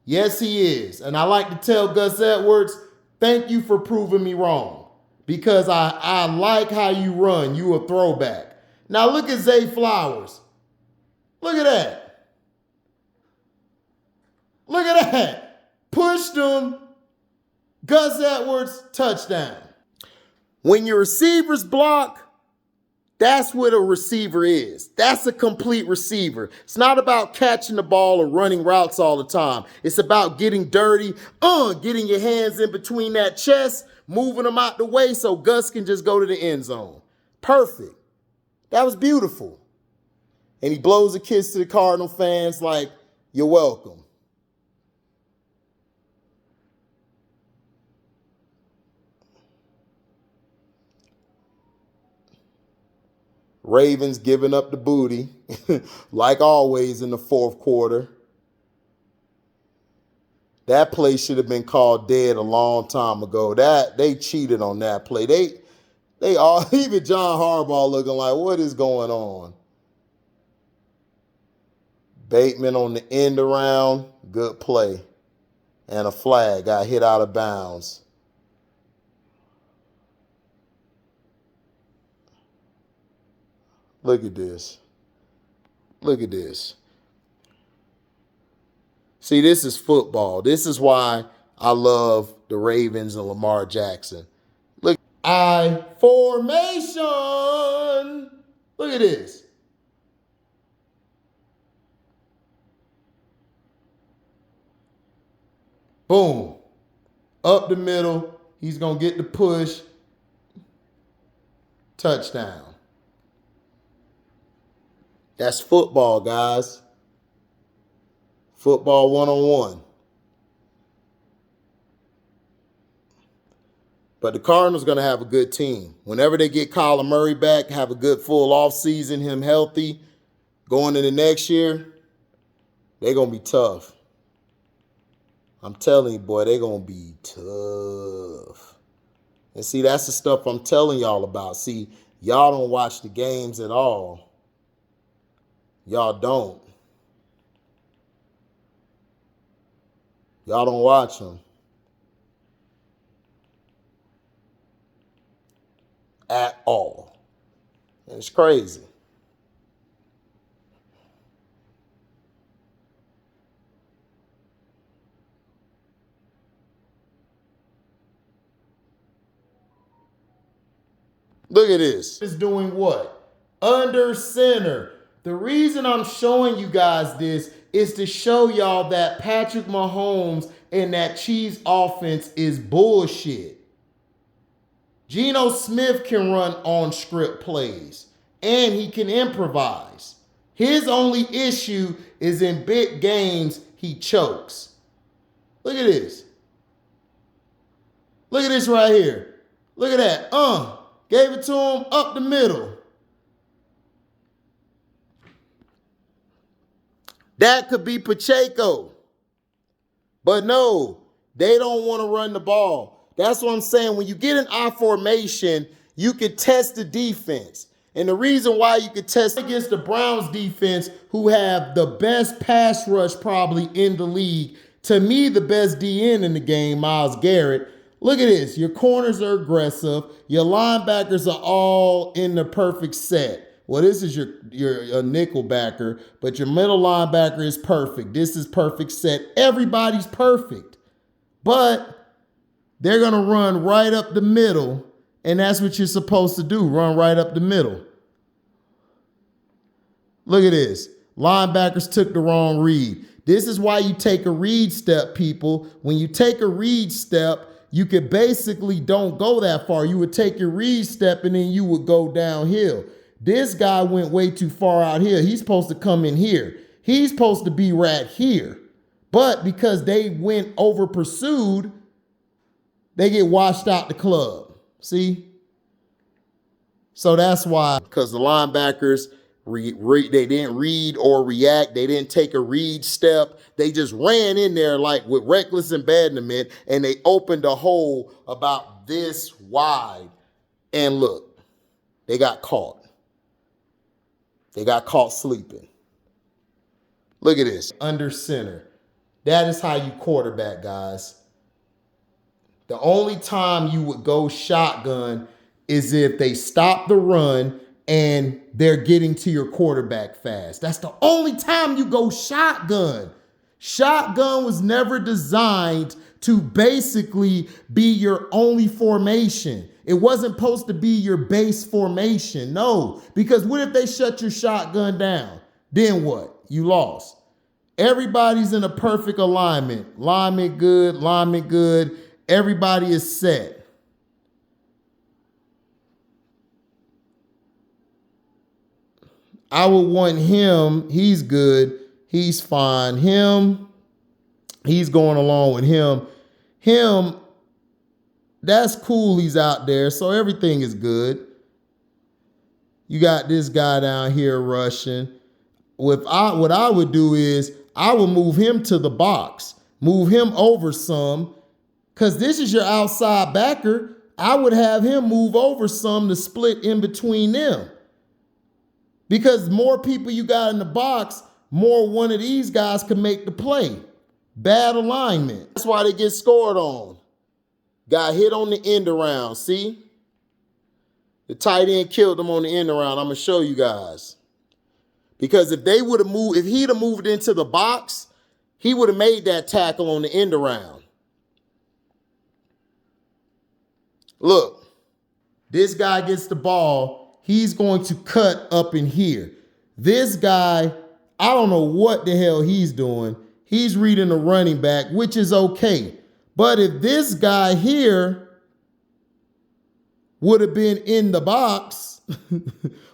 Yes, he is. And I like to tell Gus Edwards, thank you for proving me wrong. Because I like how you run. You a throwback. Now look at Zay Flowers. Look at that. Look at that. Pushed him. Gus Edwards, touchdown. When your receivers block, that's what a receiver is. That's a complete receiver. It's not about catching the ball or running routes all the time. It's about getting dirty, getting your hands in between that chest, moving them out the way so Gus can just go to the end zone. Perfect. That was beautiful. And he blows a kiss to the Cardinal fans like, you're welcome. Ravens giving up the booty, like always in the fourth quarter. That play should have been called dead a long time ago. They cheated on that play. They all, even John Harbaugh looking like, what is going on? Bateman on the end around, good play. And a flag, got hit out of bounds. Look at this. Look at this. See, this is football. This is why I love the Ravens and Lamar Jackson. Look, I formation. Look at this. Boom. Up the middle. He's going to get the push. Touchdown. That's football, guys. Football one-on-one. But the Cardinals going to have a good team. Whenever they get Kyler Murray back, have a good full offseason, him healthy, going into next year, they're going to be tough. I'm telling you, boy, they're going to be tough. And see, that's the stuff I'm telling y'all about. See, y'all don't watch the games at all. Y'all don't. Y'all don't watch them. At all. And it's crazy. Look at this. It's doing what? Under center. The reason I'm showing you guys this is to show y'all that Patrick Mahomes and that Chiefs offense is bullshit. Geno Smith can run on script plays and he can improvise. His only issue is in big games, he chokes. Look at this. Look at this right here. Look at that. Gave it to him up the middle. That could be Pacheco. But no, they don't want to run the ball. That's what I'm saying. When you get an I formation, you can test the defense. And the reason why you could test against the Browns defense, who have the best pass rush probably in the league, to me, the best DN in the game, Myles Garrett. Look at this. Your corners are aggressive. Your linebackers are all in the perfect set. Well, this is your nickel backer, but your middle linebacker is perfect. This is perfect set. Everybody's perfect. But they're going to run right up the middle, and that's what you're supposed to do, run right up the middle. Look at this. Linebackers took the wrong read. This is why you take a read step, people. When you take a read step, you could basically don't go that far. You would take your read step, and then you would go downhill. This guy went way too far out here. He's supposed to come in here. He's supposed to be right here. But because they went over pursued, they get washed out the club. See? So that's why. Because the linebackers, they didn't read or react. They didn't take a read step. They just ran in there like with reckless abandonment, and they opened a hole about this wide. And look, they got caught. They got caught sleeping. Look at this. Under center. That is how you quarterback, guys. The only time you would go shotgun is if they stop the run and they're getting to your quarterback fast. That's the only time you go shotgun. Shotgun was never designed to basically be your only formation. It wasn't supposed to be your base formation. No, because what if they shut your shotgun down? Then what? You lost. Everybody's in a perfect alignment. Lineman good, lineman good. Everybody is set. I would want him. He's good. He's fine. Him, he's going along with him. Him, that's cool. He's out there. So everything is good. You got this guy down here rushing. What I would do is I would move him to the box, move him over some, because this is your outside backer. I would have him move over some to split in between them. Because more people you got in the box, more one of these guys can make the play. Bad alignment. That's why they get scored on. Got hit on the end around, see? The tight end killed them on the end around. I'm going to show you guys. Because if they would have moved, if he'd have moved into the box, he would have made that tackle on the end around. Look, this guy gets the ball. He's going to cut up in here. This guy, I don't know what the hell he's doing. He's reading the running back, which is okay. But if this guy here would have been in the box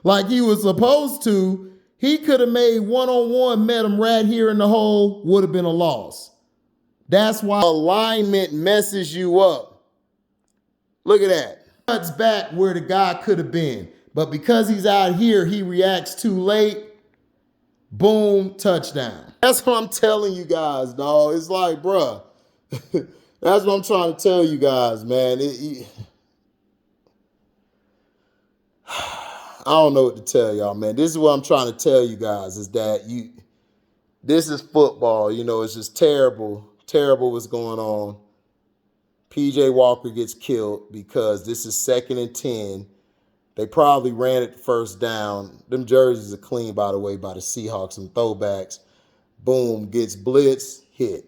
like he was supposed to, he could have made one-on-one, met him right here in the hole, would have been a loss. That's why alignment messes you up. Look at that. Cuts back where the guy could have been. But because he's out here, he reacts too late. Boom, touchdown. That's what I'm telling you guys, dog. It's like, bruh, that's what I'm trying to tell you guys, man. I don't know what to tell y'all, man. This is what I'm trying to tell you guys, is that this is football. You know, it's just terrible, terrible what's going on. PJ Walker gets killed because this is 2nd and 10. They probably ran it first down. Them jerseys are clean, by the way, by the Seahawks and throwbacks. Boom, gets blitz, hit.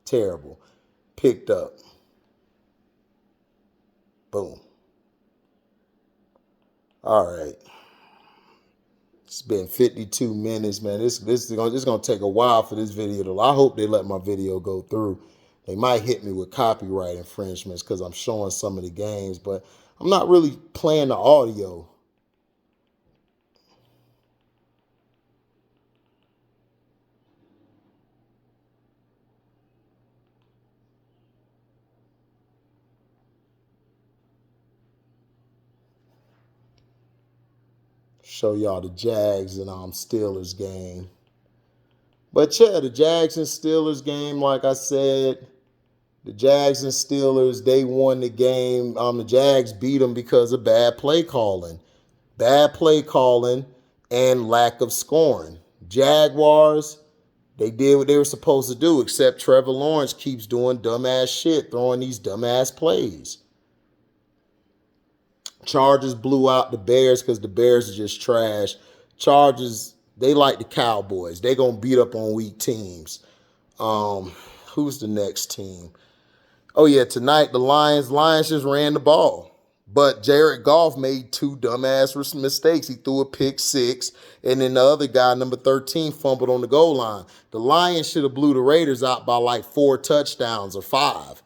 Terrible. Picked up. Boom. All right. It's been 52 minutes, man. This is gonna take a while for this video. I hope they let my video go through. They might hit me with copyright infringements because I'm showing some of the games, but I'm not really playing the audio. Show y'all the Jags and Steelers game. But yeah, the Jags and Steelers game, like I said, the Jags and Steelers, they won the game. The Jags beat them because of bad play calling. Bad play calling and lack of scoring. Jaguars, they did what they were supposed to do, except Trevor Lawrence keeps doing dumbass shit, throwing these dumbass plays. Chargers blew out the Bears because the Bears are just trash. Chargers, they like the Cowboys. They going to beat up on weak teams. Who's the next team? Oh, yeah, tonight the Lions. Lions just ran the ball. But Jared Goff made 2 dumbass mistakes. He threw a pick 6, and then the other guy, number 13, fumbled on the goal line. The Lions should have blew the Raiders out by like 4 touchdowns or 5.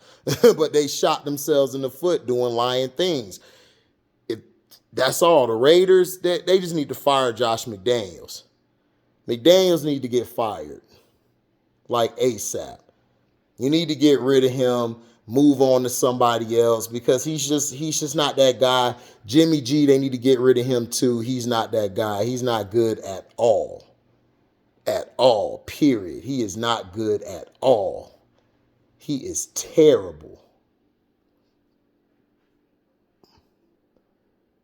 But they shot themselves in the foot doing Lion things. That's all. The Raiders, they just need to fire Josh McDaniels. McDaniels need to get fired. Like ASAP. You need to get rid of him, move on to somebody else, because he's just not that guy. Jimmy G, they need to get rid of him too. He's not that guy. He's not good at all. At all, period. He is not good at all. He is terrible.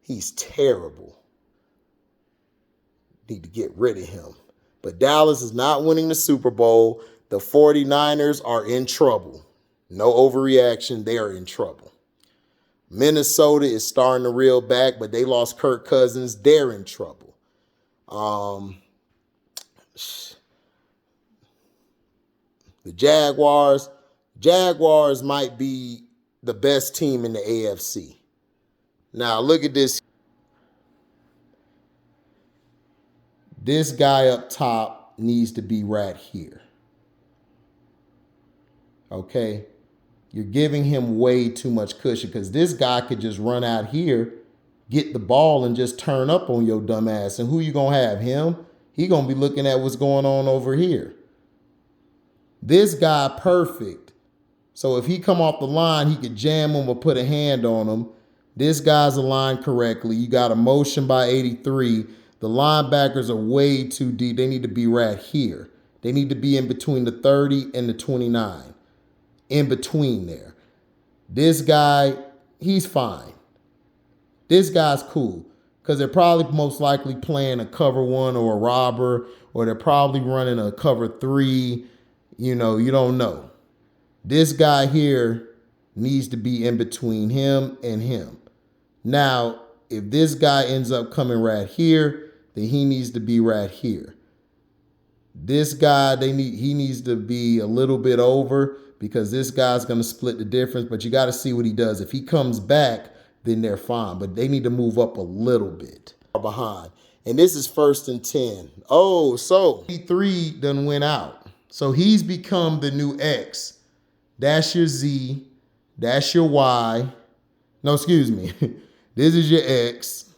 He's terrible. Need to get rid of him. But Dallas is not winning the Super Bowl. The 49ers are in trouble. No overreaction. They are in trouble. Minnesota is starting to reel back, but they lost Kirk Cousins. They're in trouble. The Jaguars might be the best team in the AFC. Now, look at this. This guy up top needs to be right here. Okay? You're giving him way too much cushion because this guy could just run out here, get the ball, and just turn up on your dumb ass. And who you going to have? Him? He going to be looking at what's going on over here. This guy perfect. So if he come off the line, he could jam him or put a hand on him. This guy's aligned correctly. You got a motion by 83. The linebackers are way too deep. They need to be right here. They need to be in between the 30 and the 29. In between there. This guy, he's fine. This guy's cool because they're probably most likely playing a cover 1 or a robber, or they're probably running a cover 3. You know, you don't know. This guy here needs to be in between him and him. Now, if this guy ends up coming right here, then he needs to be right here. This guy, he needs to be a little bit over because this guy's going to split the difference, but you got to see what he does. If he comes back, then they're fine, but they need to move up a little bit behind. And this is 1st and 10. Oh, so 3 done went out. So he's become the new X. That's your Z. That's your Y. No, excuse me. This is your X.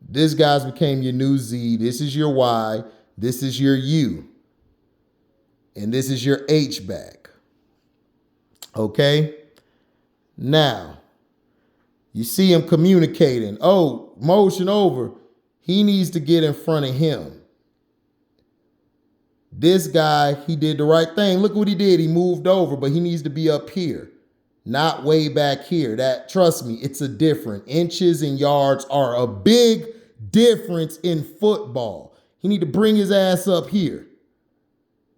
This guy's became your new Z. This is your Y. This is your U. And this is your H back. Okay? Now, you see him communicating. Oh, motion over. He needs to get in front of him. This guy, he did the right thing. Look what he did. He moved over, but he needs to be up here, not way back here. That, trust me, it's a difference. Inches and yards are a big difference in football. He need to bring his ass up here.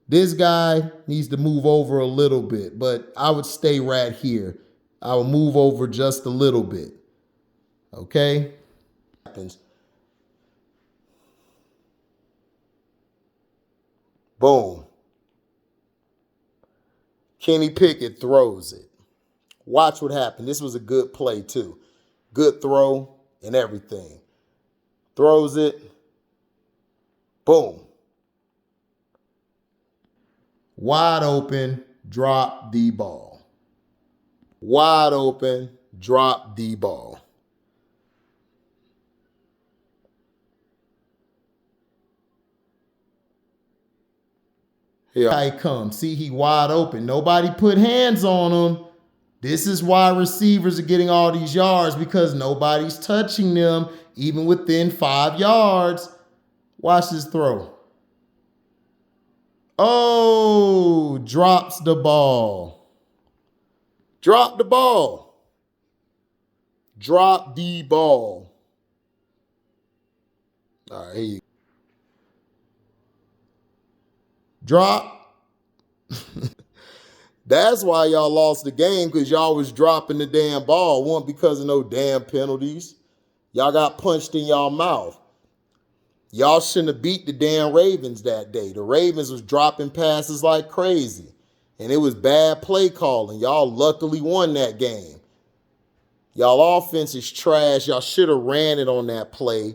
This guy needs to move over a little bit, but I would stay right here. I will move over just a little bit. Okay? Boom. Kenny Pickett throws it. Watch what happened. This was a good play, too. Good throw and everything. Throws it. Boom. Wide open, drop the ball. Wide open, drop the ball. Here I come. See, he wide open. Nobody put hands on him. This is why receivers are getting all these yards, because nobody's touching them, even within 5 yards. Watch this throw. Oh, drops the ball. Drop the ball. Drop the ball. All right, here you go. Drop. That's why y'all lost the game, because y'all was dropping the damn ball. One, because of no damn penalties. Y'all got punched in y'all mouth. Y'all shouldn't have beat the damn Ravens that day. The Ravens was dropping passes like crazy. And it was bad play calling. Y'all luckily won that game. Y'all offense is trash. Y'all should have ran it on that play.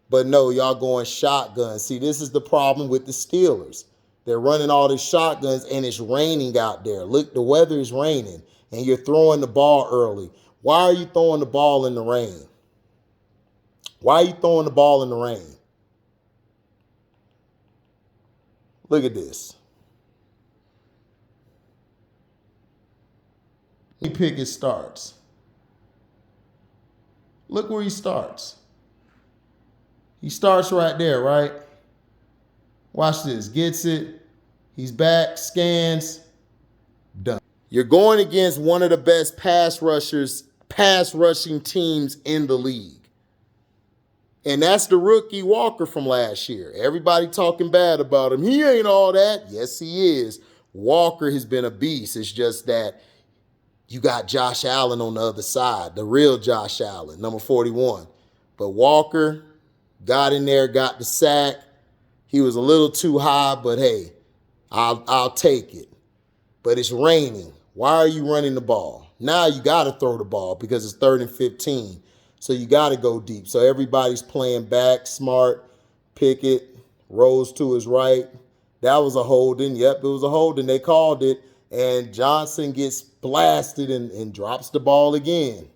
But no, y'all going shotgun. See, this is the problem with the Steelers. They're running all these shotguns, and it's raining out there. Look, the weather is raining, and you're throwing the ball early. Why are you throwing the ball in the rain? Why are you throwing the ball in the rain? Look at this. Pickett starts. Look where he starts. He starts right there, right? Watch this. Gets it. He's back. Scans. Done. You're going against one of the best pass rushing teams in the league. And that's the rookie Walker from last year. Everybody talking bad about him. He ain't all that. Yes, he is. Walker has been a beast. It's just that you got Josh Allen on the other side, the real Josh Allen, number 41. But Walker got in there, got the sack. He was a little too high, but hey, I'll take it. But it's raining. Why are you running the ball? Now you got to throw the ball because it's 3rd and 15. So you got to go deep. So everybody's playing back, smart. Pickett rolls to his right. That was a holding. Yep, it was a holding. They called it. And Johnson gets blasted and drops the ball again.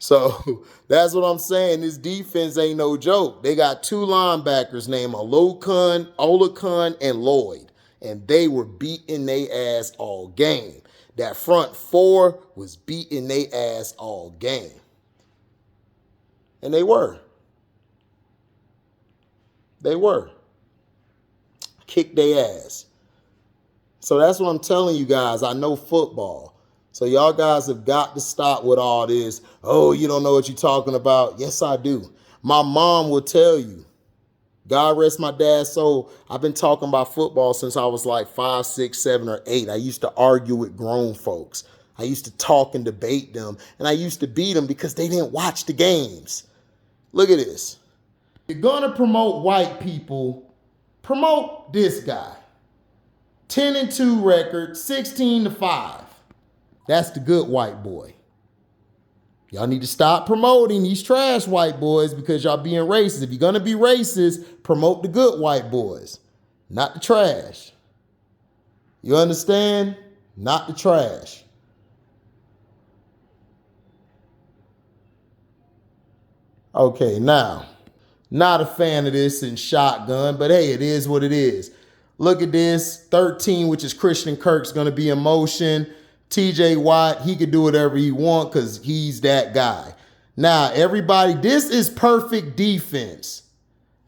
So that's what I'm saying. This defense ain't no joke. They got 2 linebackers named Olakun, and Lloyd. And they were beating their ass all game. That front four was beating their ass all game. And they were. They were. Kicked their ass. So that's what I'm telling you guys. I know football. So y'all guys have got to stop with all this. Oh, you don't know what you're talking about. Yes, I do. My mom will tell you. God rest my dad's soul. I've been talking about football since I was like 5, 6, 7, or 8. I used to argue with grown folks. I used to talk and debate them. And I used to beat them because they didn't watch the games. Look at this. You're going to promote white people. Promote this guy. 10-2 record, 16-5. That's the good white boy. Y'all need to stop promoting these trash white boys because y'all being racist. If you're going to be racist, promote the good white boys, not the trash. You understand? Not the trash. Okay, now, not a fan of this in shotgun, but hey, it is what it is. Look at this. 13, which is Christian Kirk's going to be in motion. TJ Watt, he could do whatever he want because he's that guy. Now, everybody, this is perfect defense.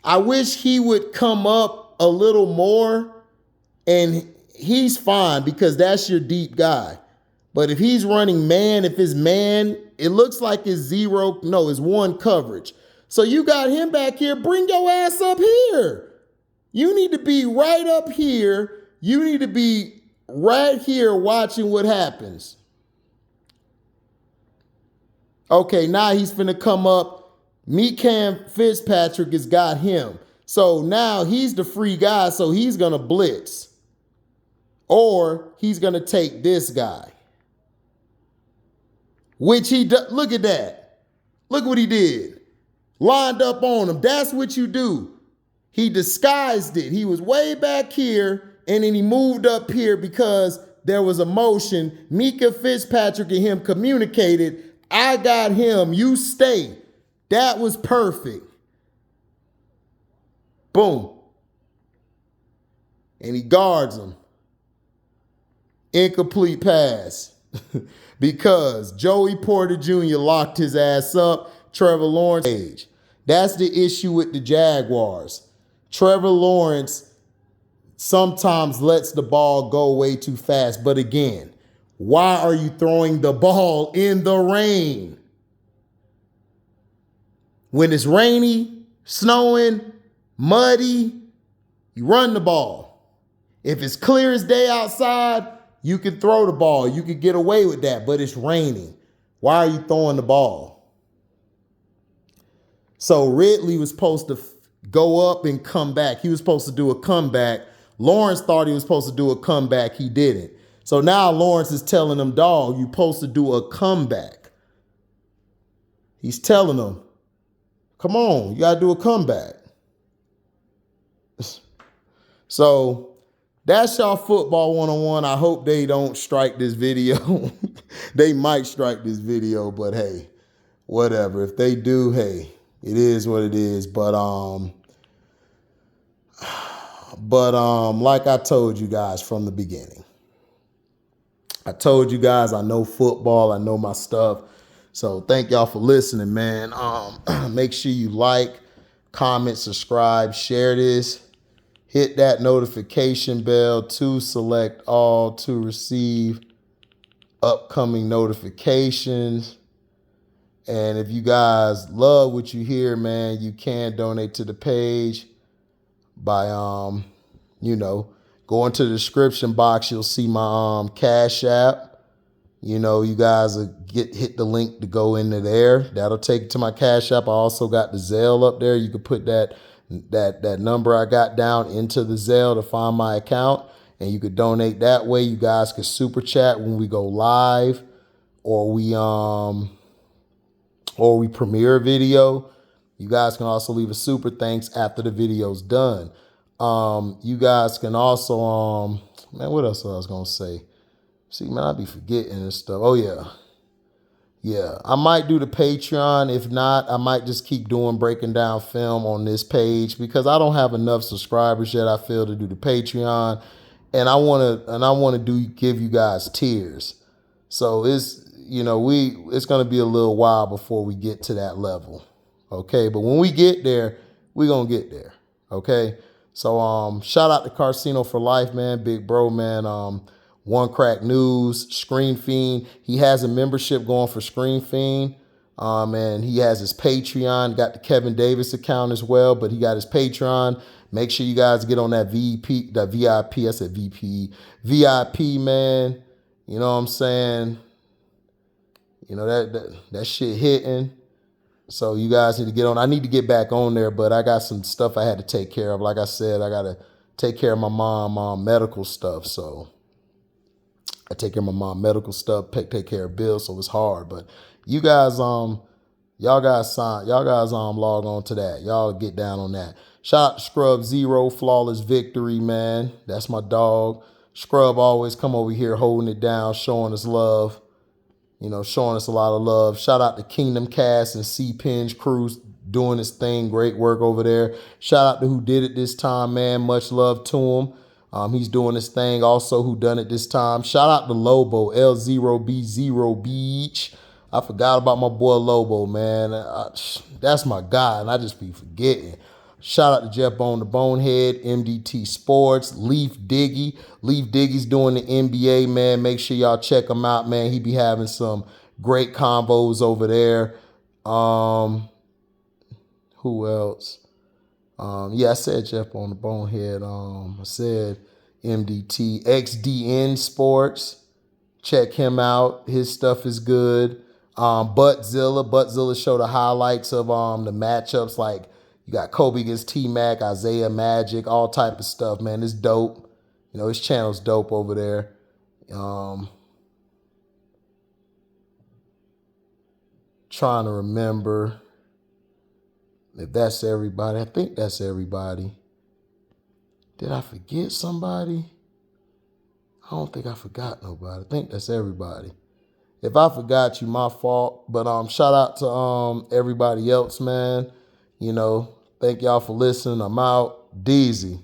I wish he would come up a little more, and he's fine because that's your deep guy. But if he's running man, if it's man, it looks like it's zero. No, it's one coverage. So you got him back here. Bring your ass up here. You need to be right up here. You need to be right here watching what happens. Okay, now he's finna come up. Cam Fitzpatrick has got him. So now he's the free guy, so he's gonna blitz. Or he's gonna take this guy. Which he does. Look at that. Look what he did. Lined up on him. That's what you do. He disguised it. He was way back here, and then he moved up here because there was a motion. Mika Fitzpatrick and him communicated, I got him, you stay. That was perfect. Boom. And he guards him. Incomplete pass. Because Joey Porter Jr. locked his ass up. Trevor Lawrence. That's the issue with the Jaguars. Trevor Lawrence sometimes lets the ball go way too fast. But again, why are you throwing the ball in the rain? When it's rainy, snowing, muddy, you run the ball. If it's clear as day outside, you can throw the ball. You can get away with that, but it's raining. Why are you throwing the ball? So Ridley was supposed to go up and come back. He was supposed to do a comeback. Lawrence thought he was supposed to do a comeback. He didn't. So now Lawrence is telling him, dog, you're supposed to do a comeback. He's telling him, come on, you got to do a comeback. So that's y'all football 101. I hope they don't strike this video. They might strike this video, but hey, whatever. If they do, hey, it is what it is. But like I told you guys from the beginning, I told you guys I know football, I know my stuff. So thank y'all for listening, man. Make sure you like, comment, subscribe, share this. Hit that notification bell to select all to receive upcoming notifications. And if you guys love what you hear, man, you can donate to the page by, go into the description box. You'll see my Cashapp. You guys will hit the link to go into there. That'll take you to my Cashapp. I also got the Zelle up there. You can put that number I got down into the Zelle to find my account, and you could donate that way. You guys could super chat when we go live, or we premiere a video. You guys can also leave a super thanks after the video's done. You guys can also man, what else I was gonna say? See, man, I be forgetting and stuff. Oh yeah, I might do the Patreon. If not, I might just keep doing breaking down film on this page because I don't have enough subscribers yet, I feel, to do the Patreon. and I want to give you guys tiers. So it's gonna be a little while before we get to that level. Okay, but when we get there, we're gonna get there. Okay. So shout out to Casino for Life, man, big bro, man. One Crack News, Screen Fiend. He has a membership going for Screen Fiend. And he has his Patreon, got the Kevin Davis account as well, but he got his Patreon. Make sure you guys get on that VIP, I said VP, VIP, man. You know what I'm saying? You know, that shit hitting. So you guys need to get on. I need to get back on there, but I got some stuff I had to take care of. Like I said, I got to take care of my mom medical stuff. So I take care of my mom medical stuff, take care of bills, so it's hard. But you guys, y'all guys log on to that. Y'all get down on that. Shout out to Scrub Zero, Flawless Victory, man. That's my dog. Scrub always come over here holding it down, showing us love. You know, showing us a lot of love. Shout out to Kingdom Cast and C-Pinge Cruise doing his thing. Great work over there. Shout out to who did it this time, man. Much love to him. He's doing his thing. Also, who done it this time. Shout out to Lobo, L0B0 Beach. I forgot about my boy Lobo, man. That's my guy, and I just be forgetting. Shout out to Jeff Bone the Bonehead, MDT Sports, Leaf Diggy. Leaf Diggy's doing the NBA, man. Make sure y'all check him out, man. He be having some great combos over there. Who else? Yeah, I said Jeff Bone the Bonehead. I said MDT, XDN Sports. Check him out. His stuff is good. Buttzilla showed the highlights of the matchups. Like you got Kobe against T-Mac, Isaiah Magic, all type of stuff, man. It's dope. You know, his channel's dope over there. Trying to remember if that's everybody. I think that's everybody. Did I forget somebody? I don't think I forgot nobody. I think that's everybody. If I forgot you, my fault. But shout out to everybody else, man. You know, thank y'all for listening. I'm out. Deezy.